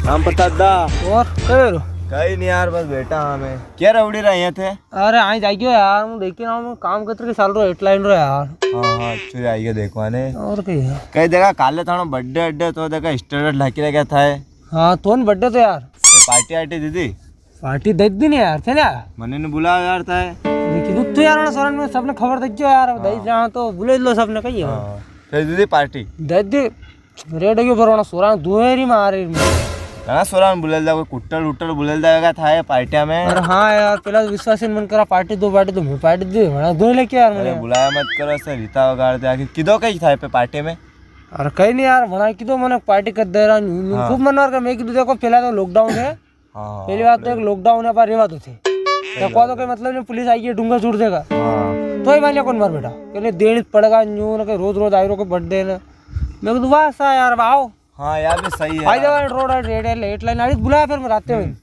राम प्रसाद दा और करो कहीं नहीं यार, बस बैठा हमें क्या रवड़ी रहे हैं थे। अरे आई जाइयो यार, હું દેખી ના હું કામ કરते के ચાલ रो हेडलाइन रो यार। हाँ हाँ अच्छी आई है देखवाने और कहीं है कई देखा काले थानो बर्थडे अड्डे तो देखा स्टेटस ढाकी लगा था है। हाँ तो बर्थडे तो यार पार्टी आर्टी दीदी पार्टी दे दी नहीं यार थे ना मने ने बुलाया यार था है। देखी तो यार ना सोरन में सबने खबर दे जो यार दई जा तो बुले लो सबने कही है फिर दीदी पार्टी दे दे रेडियो पर ना सोरन दुहेरी मारे ना सोरान बुलेल दा कोई कुट्टल उट्टल बुलेल दा था है पार्टी में। अरे हाँ यार पहला विश्वासन मन करा पार्टी दो मैं पार्टी दे बड़ा दो लेके यार मैंने बुलाया मत करो सर रीता वगाड़ दे आखिर किदो कहीं था पे पार्टी में। अरे कहीं नहीं यार बना किदो मैंने पार्टी कर दे रहा खूब मन कर मैं किदो देखो पहला तो लॉकडाउन है। पहली बात तो एक लॉकडाउन है पर रेवा तो थे तो को तो कोई मतलब नहीं पुलिस आई है डूंगा छूट देगा तो ही वाले कौन मार बेटा कहने देनी पड़ेगा न्यू ना रोज रोज आई रो को बर्थडे ना मैं को दुआ सा यार आओ। हाँ यार भी सही है। आई जाओ रोड आइड रेड है लेट लाइन आड़ी बुलाया फिर मैं रात में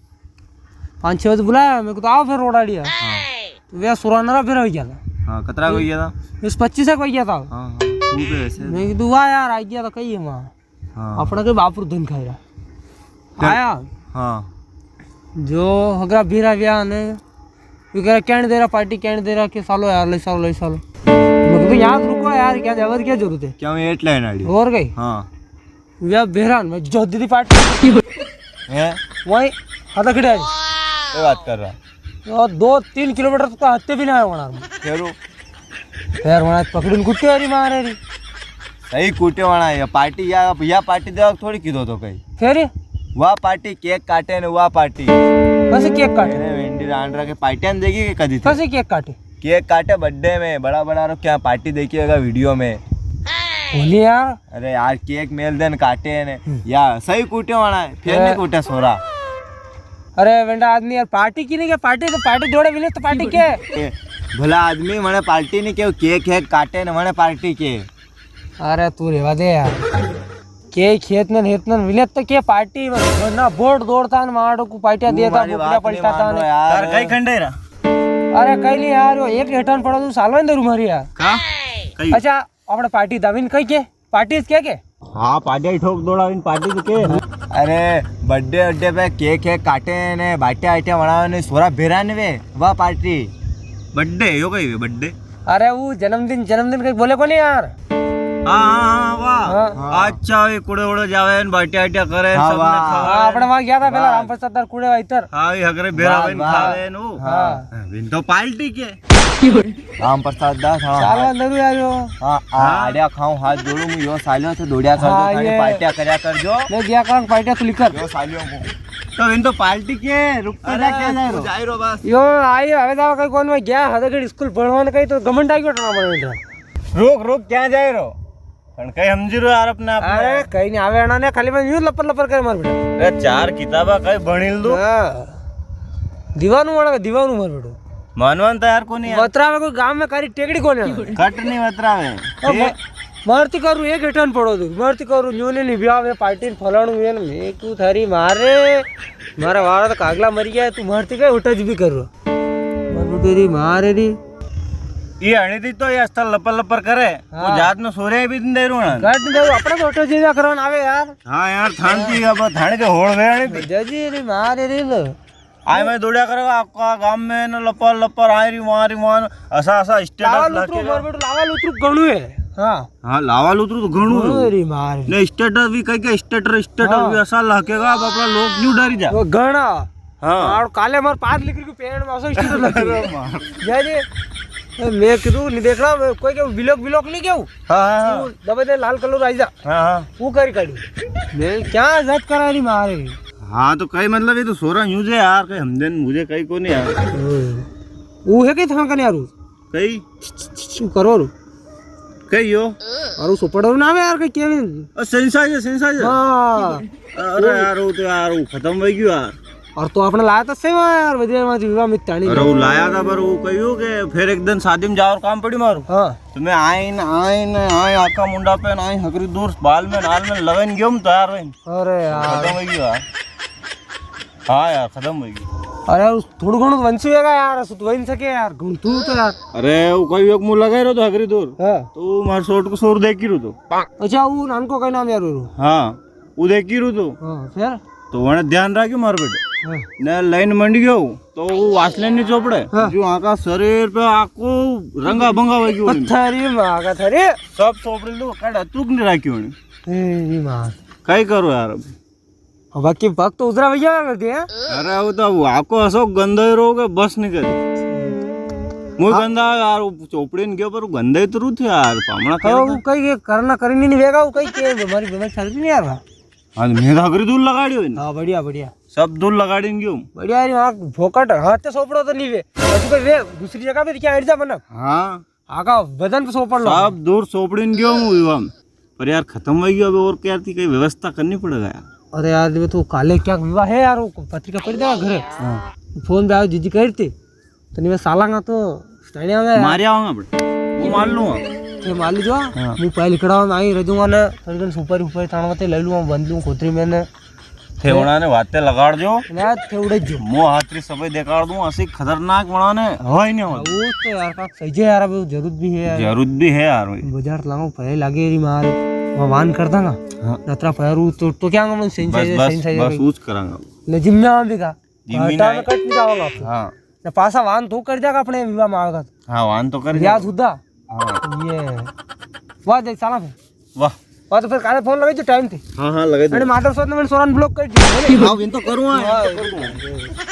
5-6 बजे बुलाया मेरे को तो आओ फिर रोड आइड यार तो वे सुरानरा फिर हो गया था। हाँ कतरा को गया था इस 25 से को गया था। हाँ खूब है ऐसे मैं की दुआ यार आई गया तो कही है वहां अपना के बापुर धन खाई रहा आया। हाँ जो हगरा बीरा ब्याह ने कह कहने दे रहा पार्टी कहने दे रहा कि सालो यार ले सालो मैं तो याद रुको यार क्या जरूरत क्या जरूरत है क्या मैं 8 लाइन आड़ी और गई। हाँ वे बेहरान में जो दीदी पार्टी है वही हाथा खड़े आज कोई बात कर रहा और 2-3 किलोमीटर तो हत्ते भी ना है वहां फिर वहां पकड़ून कुत्ते वाली मारे रही सही कूटे वाला है पार्टी या पार्टी देवा थोड़ी किदो तो कहीं फिर वह पार्टी केक काटे ने वह पार्टी कैसे केक काटे वेंडी रांडरा के पार्टियां देगी कि कदी कैसे केक काटे बर्थडे में बड़ा बड़ा रो क्या पार्टी देखिएगा वीडियो में बोली यार। अरे यार केक मेल देन काटे ने या सही कूटे वाला है फिर नहीं कूटे सोरा। अरे वेंडा आदमी यार पार्टी की नहीं क्या पार्टी तो पार्टी जोड़े मिले तो पार्टी के भला आदमी मने पार्टी नहीं के केक है काटे ने मने पार्टी के। अरे तू रेवा दे यार के खेत में मिले तो के पार्टी ना बोर्ड दौड़ता न मारो को पार्टियां देता बुकड़ा पलटाता न यार कई खंडेरा। अरे कई नहीं यार वो एक हेटन पड़ा तू सालवन दे रुमारी यार का अच्छा अपने पार्टी दाविन कई के पार्टी क्या के। हाँ पार्टी ठोक दौड़ा इन पार्टी तो के अरे बर्थडे अड्डे पे केक है काटे ने बाटे आइटे बनावे ने सोरा बेरान वे वाह पार्टी बर्थडे यो कई बर्थडे। अरे वो जन्मदिन कहीं बोले को नहीं यार। हाँ वाह अच्छा वे कुड़े उड़े जावे बाटे आइटे करे सब ने खावे अपने वहां गया था पहला राम प्रसाद दर कुड़े इधर। हाँ ये हगरे बेरावन खावे नो। हाँ विन तो पार्टी के राम प्रसाद दा था सालवा नरु आयो। हां आड़िया खाऊं हाथ जोड़ू मु यो सालियो से दोड़िया कर दो थाने पार्टिया करया कर जो मैं गया कर पार्टिया तू लिखर यो सालियो को तो इन तो पार्टी के रुक के जा के जाई रो बस यो आई हवे जाव कई कोन में गया हदगड़ स्कूल पढ़वाने कई तो गमंड आ गयो टना बने रुक क्या जाई रो पण कई समझी रो यार अपने आप। अरे कई नहीं आवे अणा ने खाली मैं यूं लपर कर मार बेटा। अरे 4 किताबा कई बणील दो दीवानु मार बेटा मानवन तो यार कोनी वतरावे कोई गांव में कारी टेकड़ी कोने कट नहीं वतरावे मारती करू एक हेठन पड़ो तू मारती करू न्यूने नहीं ब्याह में पार्टी फलाणू है मैं तू थारी मारे मारा वाला तो कागला मर गया तू मारती के उठज भी करो मर तेरी मारे री ये हणी दी तो ये स्थल लपर करे वो जात में सोरे भी दिन दे रू ना गाट दे अपना तो उठज जीवा करन आवे यार। हां यार थानती अब थाने के होड़ वेणी जजी री मारे री लो आय मैं दौड़िया करेगा आपका गांव में न लपर आयरी मारी मान ऐसा स्टेटस लगेगा लावा लुतरू गणु है। हां लावा लुतरू तो गणु है रे मार ने स्टेटस भी कई के स्टेटस भी ऐसा लकेगा अब अपना लोग न्यू डरी जा वो गणा। हां और काले मार 5 लिख के पेड़ में ऐसा स्टेटस लगेगा जय मैं किदू नहीं देख रहा कोई के बिलोक नहीं क्यों। हां दबे दे लाल कलर आई जा। हां वो करी काड़ी मैं क्या इज्जत करा री मारे। हाँ तो कई मतलब ये तो सोरा यूं जे यार कई हमदन मुझे कई को नहीं यार वो है कई थान का नहीं यार कई तू करो कई यो और वो सुपड़ो ना यार कई के सेंसाइज। हां अरे यार वो तो यार वो खत्म हो गयो यार और तो आपने लाया था सेवा यार वजह में विवाह में ताणी। अरे वो लाया था पर वो कहियो के फिर एक दिन शादी में जाओ काम पड़ी मारू। हां तो मैं आए आका मुंडा पे आई हगरी दूर बाल में नाल में लगन गयो तो यार अरे यार खत्म हो गयो यार। हाँ यार खत्म हो गई। अरे थोड़ा घणो वंशुएगा यार सुत वही सके यार घुन तू तो यार। अरे वो कोई एक मुंह लगाई रो तो हगरी दूर। हां तो मार सोट को सोर देखी रो तो। अच्छा वो नान को कई नाम यार रो। हां वो देखी रो तो। हां फिर तो वने ध्यान राख्યું માર બેટે ને લઈને મંડી ગયો તો વાસલેન ની ચોપડે જો આકા શરીર पे આખો રંગા ભંગા વઈ ગયો પથ્થરી માગા થરી सब ચોપડી લો કાઢ તુક ને રાખ્યું એ માં કઈ કરો યાર બાકી પગ તો ઉતરા વૈયા કરતી હે અરે આવું તો આખો હસો ગંધાઈ રહો કે બસ નીકળી હું ગંધા યાર ચોપડી ને ગયો પર ગંધાઈ તો રૂ થયો યાર હમણાં કઈ કઈ કરના કરીને ની વેગાવ કઈ કે મારી બેમારી ચાલતી નહીં યાર आज मैं धागरी दूर लगाड़ी हुई हाँ बढ़िया बढ़िया सब दूर लगाड़ी क्यों बढ़िया यार वहाँ फोकट हाथ से सोपड़ो तो नहीं वे तो कोई वे दूसरी जगह पे क्या हट जा बना हाँ आका बदन पे सोपड़ लो सब दूर सोपड़ी क्यों हुई हम पर यार खत्म हो गया अब और क्या थी कई व्यवस्था करनी पड़ेगा यार अरे यार ये तो काले क्या विवाह है यार वो पत्रिका पढ़ देगा घर फोन पे आओ जीजी करती तो नहीं मैं सालांगा तो स्टैंड में मारे आऊंगा बट वो मार लूंगा ये मान लीजिए मैं पहले खड़ा हूँ आई रजूंगा ना थोड़ी ऊपर ऊपर ताणवते ले लूँगा बंद लूँ खोतरी में ने थेवड़ा ने वाते लगाड़ जो ना थेवड़े जो मो हाथरी सबे देखाड़ दूं ऐसे खतरनाक बनाने हवा ही नहीं हो वो तो यार का सही है यार अब जरूरत भी है यार जरूरत भी है यार बाजार लाऊं पहले लागे री मार भगवान कर दांगा नतरा पैरू तो क्या हम सही सही बस यूज करांगा ले जिम में आवे का जिम्मी में कट नहीं जाऊंगा हां ना पासा वाहन तो कर देगा अपने विवाह में आवेगा हां वाहन तो कर याद हुदा हां ये वाह देख साला वाह वाह तो फिर काले फोन लगे जो टाइम थी हाँ हाँ लगे मैंने माधव सोच ने मैंने सोरान ब्लॉक कर दिया हाँ विन तो करूँगा